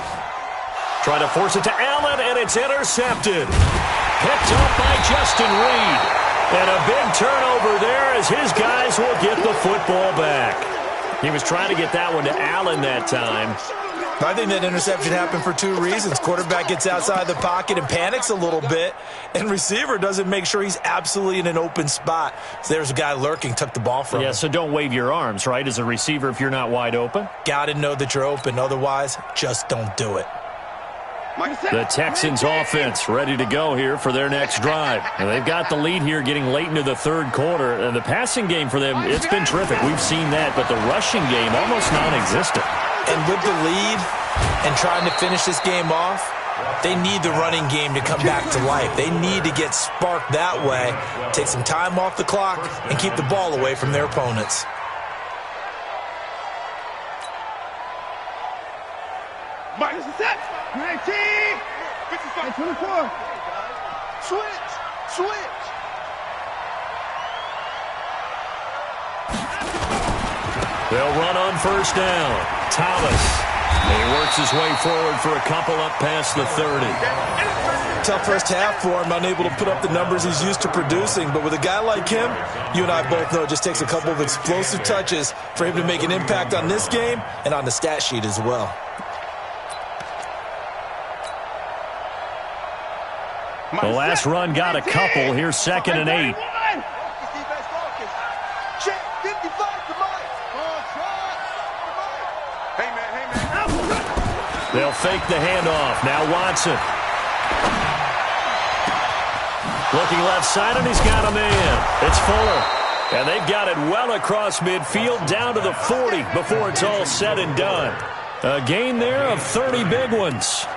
S6: Trying to force it to Allen, and it's intercepted. Picked up by Justin Reed. And a big turnover there as his guys will get the football back. He was trying to get that one to Allen that time.
S7: I think that interception happened for 2 reasons. Quarterback gets outside the pocket and panics a little bit, and receiver doesn't make sure he's absolutely in an open spot. So there's a guy lurking, took the ball from him.
S6: Yeah, so don't wave your arms, right, as a receiver if you're not wide open?
S7: Got to know that you're open. Otherwise, just don't do it.
S6: The Texans offense ready to go here for their next drive. And they've got the lead here getting late into the 3rd quarter. And the passing game for them, it's been terrific. We've seen that, but the rushing game almost non-existent.
S7: And with the lead and trying to finish this game off, they need the running game to come back to life. They need to get sparked that way, take some time off the clock, and keep the ball away from their opponents.
S8: Mike, this is set. 19. 55. 24. Switch.
S6: They'll run on 1st down. Thomas. He works his way forward for a couple up past the 30.
S7: Tough 1st half for him, unable to put up the numbers he's used to producing. But with a guy like him, you and I both know it just takes a couple of explosive touches for him to make an impact on this game and on the stat sheet as well.
S6: The last run got a couple. Here's 2nd and 8. They'll fake the handoff. Now Watson. Looking left side, and he's got a man. It's Fuller. And they've got it well across midfield down to the 40 before it's all said and done. A gain there of 30 big ones.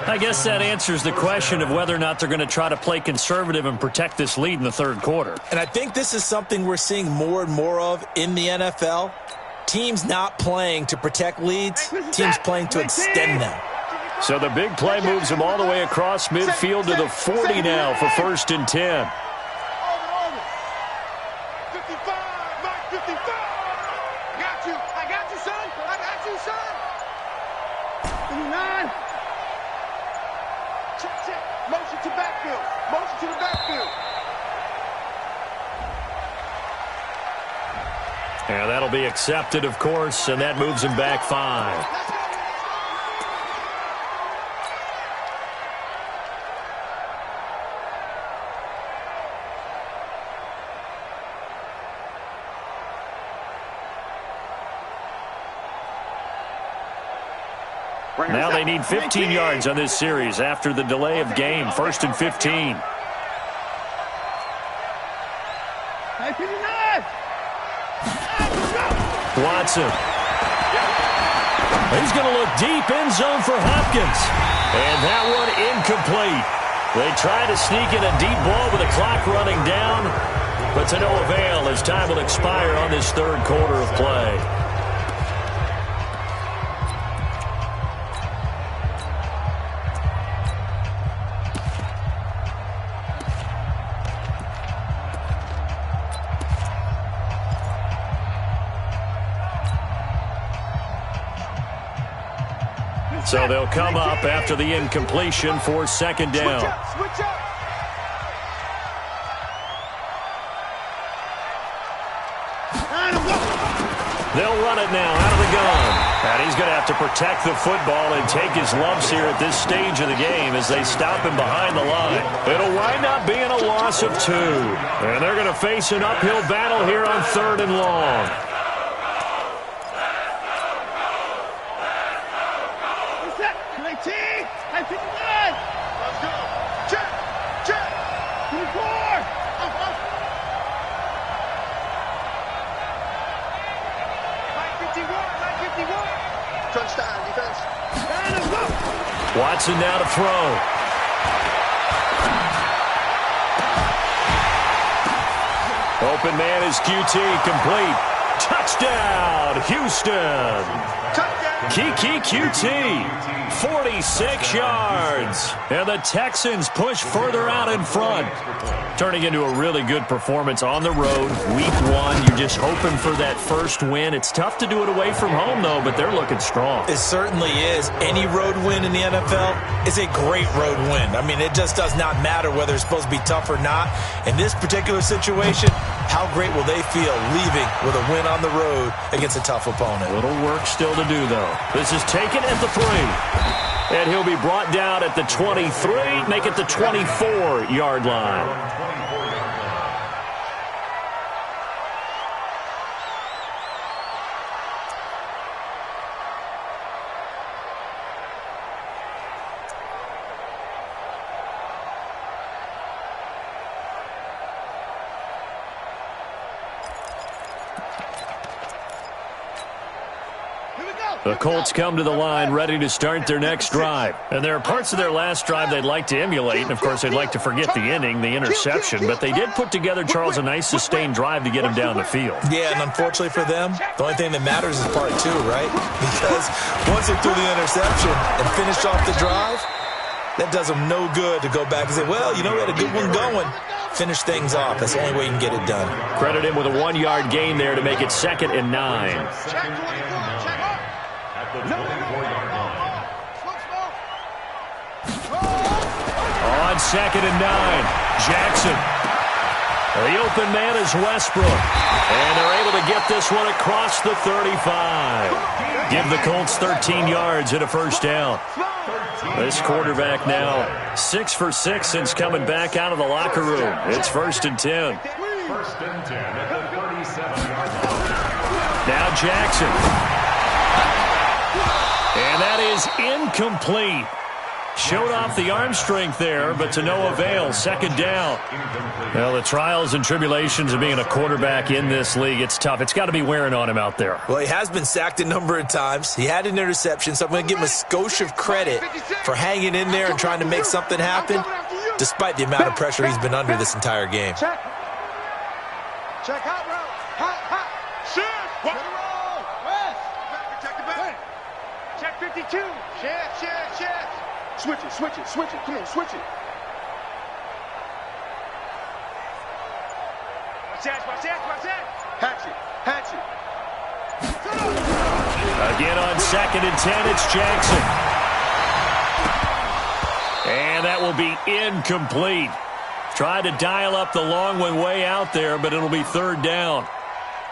S6: I guess that answers the question of whether or not they're going to try to play conservative and protect this lead in the 3rd quarter.
S7: And I think this is something we're seeing more and more of in the NFL. Teams not playing to protect leads, teams playing to extend them.
S6: So the big play moves him all the way across midfield to the 40 now for 1st and 10.
S8: 55, Mike, 55. I got you, son. I got you, son. 59. Check. Motion to backfield. Motion to the backfield.
S6: And that'll be accepted, of course, and that moves him back 5. Now they need 15 yards on this series after the delay of game. 1st and 15. Watson. He's going to look deep end zone for Hopkins. And that one incomplete. They try to sneak in a deep ball with the clock running down, but to no avail as time will expire on this 3rd quarter of play. So they'll come up after the incompletion for 2nd down.
S8: Switch up.
S6: They'll run it now out of the gun. And he's going to have to protect the football and take his lumps here at this stage of the game as they stop him behind the line. It'll wind up being a loss of 2. And they're going to face an uphill battle here on 3rd and long.
S8: Let's go. Check. 24. Mike 51. Crunch time, defense.
S6: Watson now to throw. Open man is QT, complete. Touchdown, Houston. Kiki QT, 46 yards. And the Texans push further out in front. Turning into a really good performance on the road. Week 1, you're just hoping for that first win. It's tough to do it away from home, though, but they're looking strong.
S7: It certainly is. Any road win in the NFL is a great road win. I mean, it just does not matter whether it's supposed to be tough or not. In this particular situation, how great will they feel leaving with a win on the road against a tough opponent?
S6: A little work still to do, though. This is taken at the 3. And he'll be brought down at the 23, make it the 24-yard line. The Colts come to the line ready to start their next drive. And there are parts of their last drive they'd like to emulate. And, of course, they'd like to forget the ending, the interception. But they did put together, Charles, a nice sustained drive to get him down the field.
S7: Yeah, and unfortunately for them, the only thing that matters is part 2, right? Because once they threw the interception and finished off the drive, that does them no good to go back and say, well, you know, we had a good one going. Finish things off. That's the only way you can get it done.
S6: Credit him with a 1-yard gain there to make it 2nd and 9. On 2nd and 9, Jackson. The open man is Westbrook. And they're able to get this one across the 35. Give the Colts 13 yards and a first down. This quarterback now 6 for 6 since coming back out of the locker room. It's 1st and 10.
S9: 1st and 10 at the 37-yard line.
S6: Now Jackson. And that is incomplete. Showed off the arm strength there, but to no avail. 2nd down. Well, the trials and tribulations of being a quarterback in this league, it's tough. It's got to be wearing on him out there.
S7: Well, he has been sacked a number of times. He had an interception, so I'm going to give him a skosh of credit for hanging in there and trying to make something happen, despite the amount of pressure he's been under this entire game.
S8: Check hot route. Hot. Shoot. What? West. Protect the back. Check 50. 52. Shit. Switch it. Come on, switch it. Watch that. Hatch it.
S6: Again on 2nd and 10, it's Jackson. And that will be incomplete. Tried to dial up the long one way out there, but it'll be 3rd down.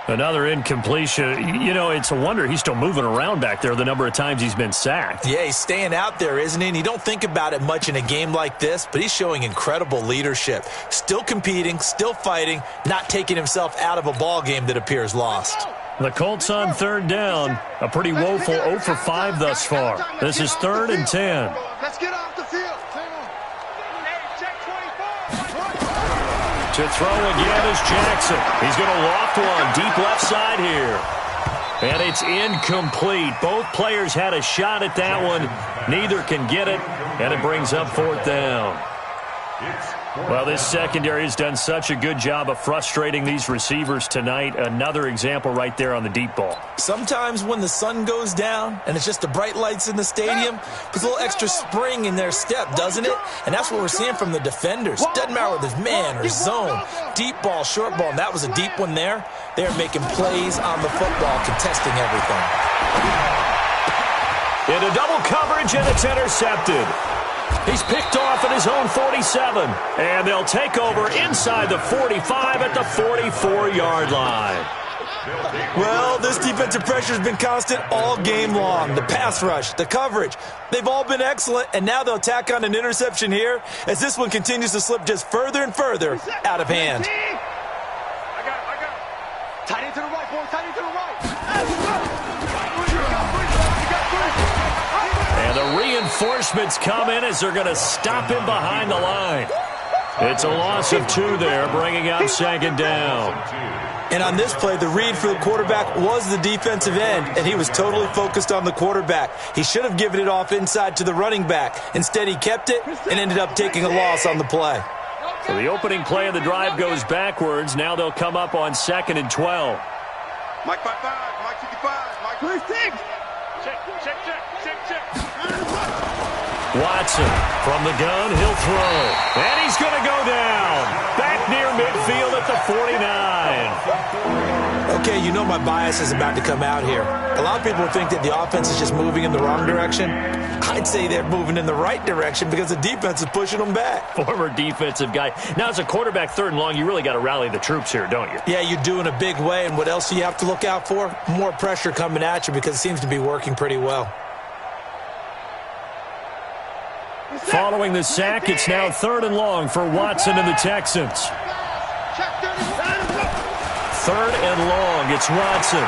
S6: Another incompletion. You know, it's a wonder he's still moving around back there the number of times he's been sacked.
S7: Yeah, he's staying out there, isn't he? And you don't think about it much in a game like this, but he's showing incredible leadership. Still competing, still fighting, not taking himself out of a ball game that appears lost.
S6: The Colts on 3rd down. A pretty woeful 0 for 5 thus far. This is 3rd and 10.
S8: Let's get off the field.
S6: To throw again is Jackson. He's going to loft one deep left side here. And it's incomplete. Both players had a shot at that one. Neither can get it, and it brings up 4th down. Well, this secondary has done such a good job of frustrating these receivers tonight. Another example right there on the deep ball.
S7: Sometimes when the sun goes down and it's just the bright lights in the stadium, there's a little extra spring in their step, doesn't it? And that's what we're seeing from the defenders. Doesn't matter whether it's man or zone, deep ball, short ball, and that was a deep one there. They're making plays on the football, contesting everything.
S6: Into double coverage, and it's intercepted. He's picked off at his own 47, and they'll take over inside the 45 at the 44-yard line.
S7: Well, this defensive pressure has been constant all game long. The pass rush, the coverage, they've all been excellent, and now they'll tack on an interception here as this one continues to slip just further and further out of hand.
S8: I got it. Tight end to the right, boy. Tight end to the right.
S6: And the reinforcements come in as they're going to stop him behind the line. It's a loss of 2 there, bringing up 2nd down.
S7: And on this play, the read for the quarterback was the defensive end, and he was totally focused on the quarterback. He should have given it off inside to the running back. Instead, he kept it and ended up taking a loss on the play.
S6: So the opening play of the drive goes backwards. Now they'll come up on 2nd and 12.
S8: Mike 5-5, Mike 55, Mike 36. Check.
S6: Watson from the gun, he'll throw. And he's going to go down. Back near midfield at the 49.
S7: Okay, you know my bias is about to come out here. A lot of people think that the offense is just moving in the wrong direction. I'd say they're moving in the right direction because the defense is pushing them back.
S6: Former defensive guy. Now, as a quarterback 3rd and long, you really got to rally the troops here, don't you?
S7: Yeah, you do in a big way. And what else do you have to look out for? More pressure coming at you because it seems to be working pretty well.
S6: Following the sack, it's now 3rd and long for Watson and the Texans. 3rd and long, it's Watson.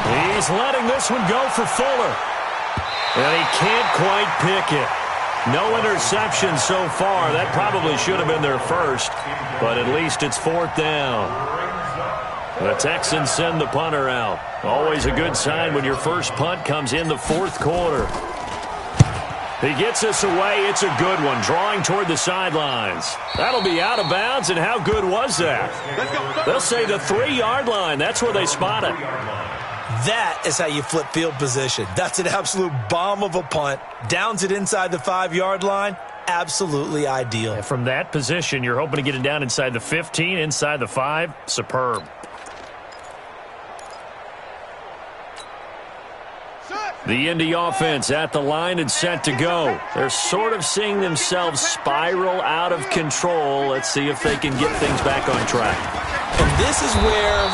S6: He's letting this one go for Fuller. And he can't quite pick it. No interception so far. That probably should have been their first, but at least it's 4th down. The Texans send the punter out. Always a good sign when your first punt comes in the 4th quarter. He gets us away. It's a good one, drawing toward the sidelines. That'll be out of bounds, and how good was that? They'll say the 3-yard line. That's where they spot it.
S7: That is how you flip field position. That's an absolute bomb of a punt. Downs it inside the 5-yard line. Absolutely ideal.
S6: And from that position, you're hoping to get it down inside the 15, inside the 5. Superb. The Indy offense at the line and set to go. They're sort of seeing themselves spiral out of control. Let's see if they can get things back on track.
S7: And this is where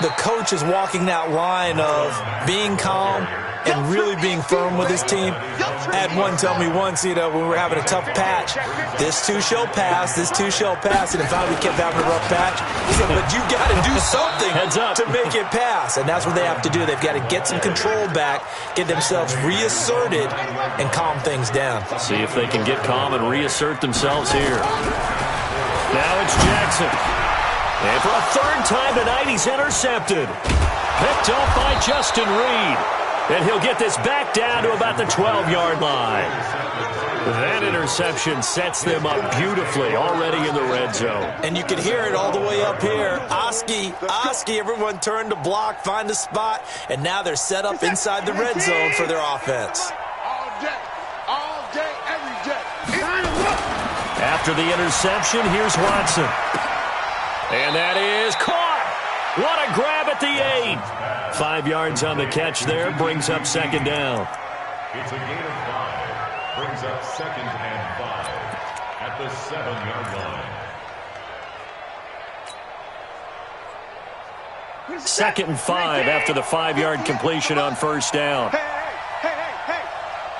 S7: the coach is walking that line of being calm and really being firm with his team. I had one tell me once, when we were having a tough patch, this too shall pass, this too shall pass, and finally we kept having a rough patch. He said, but you got to do something to make it pass, and that's what they have to do. They've got to get some control back, get themselves reasserted, and calm things down.
S6: See if they can get calm and reassert themselves here. Now it's Jackson. And for a 3rd time tonight, he's intercepted. Picked off by Justin Reed. And he'll get this back down to about the 12-yard line. That interception sets them up beautifully already in the red zone.
S7: And you can hear it all the way up here. Oski, everyone turned to block, find a spot, and now they're set up inside the red zone for their offense.
S8: All day, every day.
S6: After the interception, here's Watson. And that is caught. What a grab at the 8. 5 yards on the catch there, brings up second down.
S9: It's a gain of 5. Brings up 2nd and 5 at the 7-yard line.
S6: 2nd and 5 after the 5-yard completion on first down.
S8: Hey.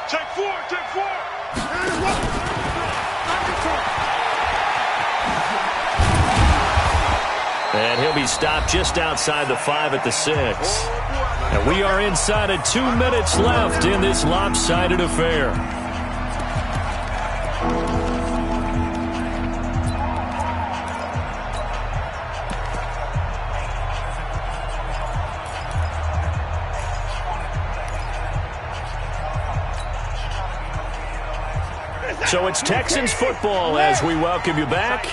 S8: Check 4.
S6: And he'll be stopped just outside the 5 at the 6. And we are inside of 2 minutes left in this lopsided affair. So it's Texans football as we welcome you back.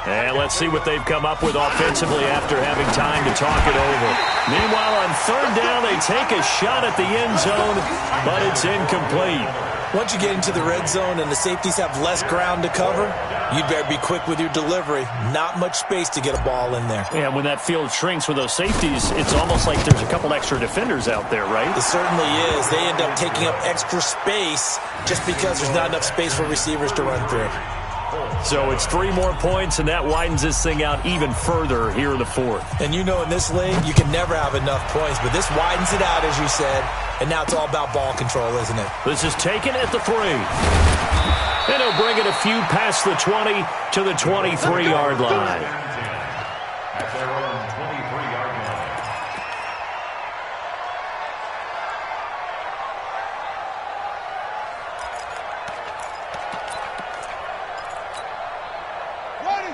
S6: And let's see what they've come up with offensively after having time to talk it over. Meanwhile, on third down, they take a shot at the end zone, but it's incomplete.
S7: Once you get into the red zone and the safeties have less ground to cover, you'd better be quick with your delivery. Not much space to get a ball in there.
S6: Yeah, when that field shrinks with those safeties, it's almost like there's a couple extra defenders out there, right?
S7: It certainly is. They end up taking up extra space just because there's not enough space for receivers to run through.
S6: So it's 3 more points, and that widens this thing out even further here in the 4th.
S7: And you know in this league, you can never have enough points, but this widens it out, as you said, and now it's all about ball control, isn't it?
S6: This is taken at the 3. And he'll bring it a few past the 20 to the 23-yard line.
S9: At their own 23-yard line.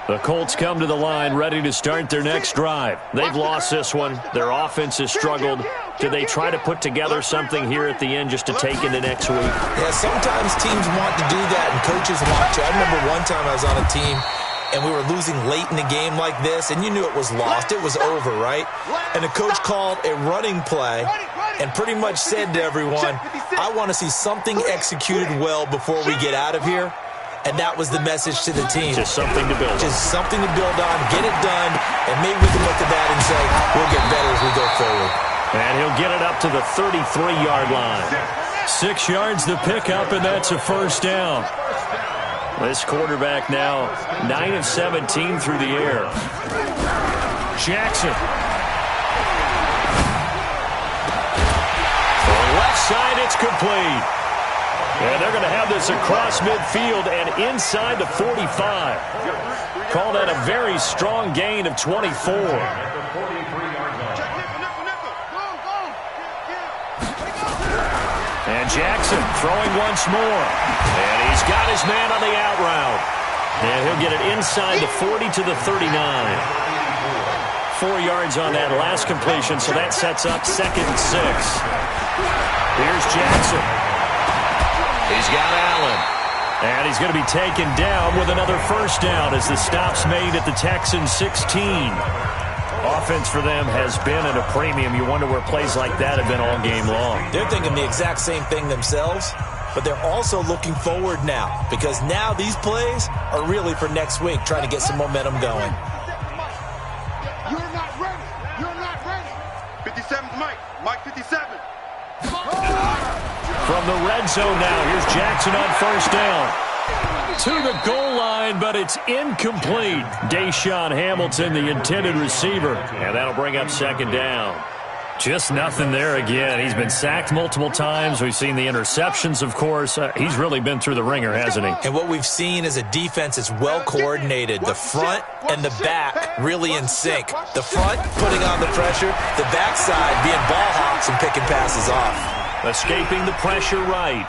S6: The Colts come to the line ready to start their next drive. They've lost this one. Their offense has struggled. Do they try to put together something here at the end just to take into next week?
S7: Yeah, sometimes teams want to do that, and coaches want to. I remember one time I was on a team, and we were losing late in a game like this, and you knew it was lost. It was over, right? And the coach called a running play and pretty much said to everyone, I want to see something executed well before we get out of here. And that was the message to the team.
S6: Just something to build on.
S7: Just something to build on, get it done, and maybe we can look at that and say, we'll get better as we go forward.
S6: And he'll get it up to the 33-yard line. 6 yards to pick up, and that's a first down. This quarterback now 9 of 17 through the air. Jackson. For left side, it's complete. And they're going to have this across midfield and inside the 45. Call that a very strong gain of 24. And Jackson throwing once more. And he's got his man on the out route. And he'll get it inside the 40 to the 39. 4 yards on that last completion, so that sets up 2nd and 6. Here's Jackson. He's got Allen. And he's going to be taken down with another first down as the stop's made at the Texans 16. Offense for them has been at a premium. You wonder where plays like that have been all game long.
S7: They're thinking the exact same thing themselves, but they're also looking forward now because now these plays are really for next week, trying to get some momentum going.
S8: You're not ready. You're not ready. 57's Mike. Mike 57.
S6: From the red zone now, here's Jackson on first down. To the goal line, but it's incomplete. Deshaun Hamilton, the intended receiver. And that'll bring up second down. Just nothing there again. He's been sacked multiple times. We've seen the interceptions, of course. He's really been through the ringer, hasn't he?
S7: And what we've seen is a defense that's well coordinated. The front and the back really in sync. The front putting on the pressure, the backside being ball hawks and picking passes off.
S6: Escaping the pressure right.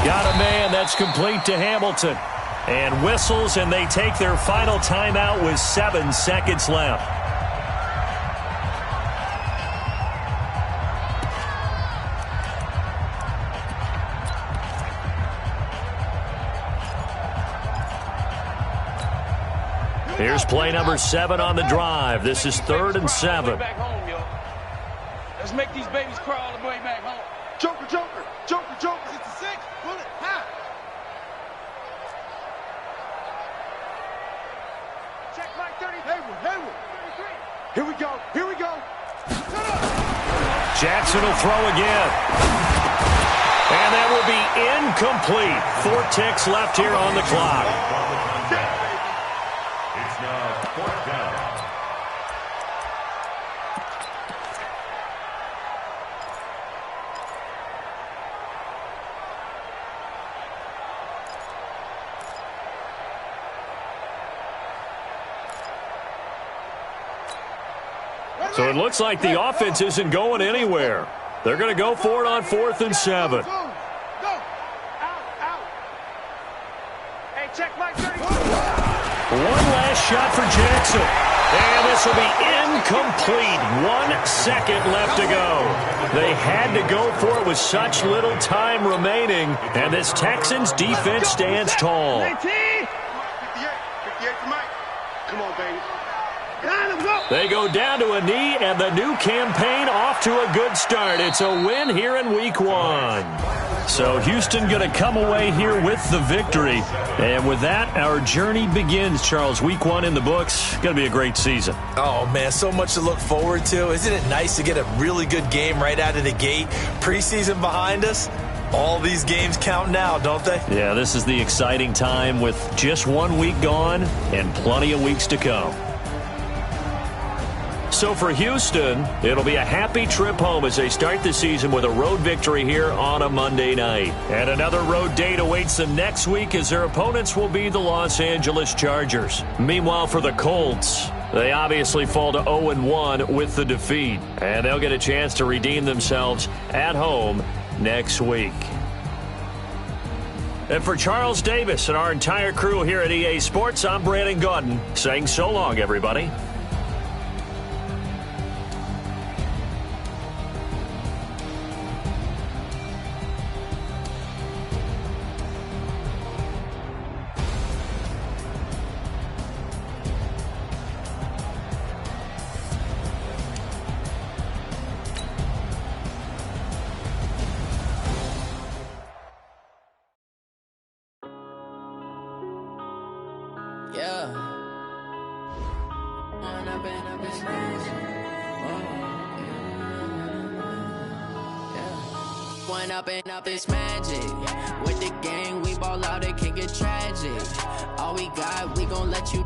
S6: Got a man that's complete to Hamilton. And whistles, and they take their final timeout with 7 seconds left. Here's play number 7 on the drive. This is 3rd and 7.
S8: Let's make these babies crawl all the way back home. Joker, Joker, Joker, Joker. It's a 6. Pull it high. Check Mike 30. Hayward. Here we go.
S6: Jackson will throw again. And that will be incomplete. 4 ticks left here on the clock.
S9: It's now 4th down.
S6: So it looks like the offense isn't going anywhere. They're going to go for it on 4th and 7.
S8: Go. Out. Hey, check Mike 30.
S6: One last shot for Jackson. And this will be incomplete. 1 second left to go. They had to go for it with such little time remaining. And this Texans defense stands tall.
S8: 58 for Mike. Come on, baby.
S6: They go down to a knee, and the new campaign off to a good start. It's a win here in Week 1. So Houston going to come away here with the victory. And with that, our journey begins, Charles. Week 1 in the books. Going to be a great season.
S7: Oh, man, so much to look forward to. Isn't it nice to get a really good game right out of the gate? Preseason behind us. All these games count now, don't they?
S6: Yeah, this is the exciting time with just 1 week gone and plenty of weeks to come. So for Houston, it'll be a happy trip home as they start the season with a road victory here on a Monday night. And another road date awaits them next week as their opponents will be the Los Angeles Chargers. Meanwhile, for the Colts, they obviously fall to 0-1 with the defeat. And they'll get a chance to redeem themselves at home next week. And for Charles Davis and our entire crew here at EA Sports, I'm Brandon Gaudin saying so long, everybody.
S10: Up is magic. With the gang, we ball out, it can get tragic. All we got, we gon' let you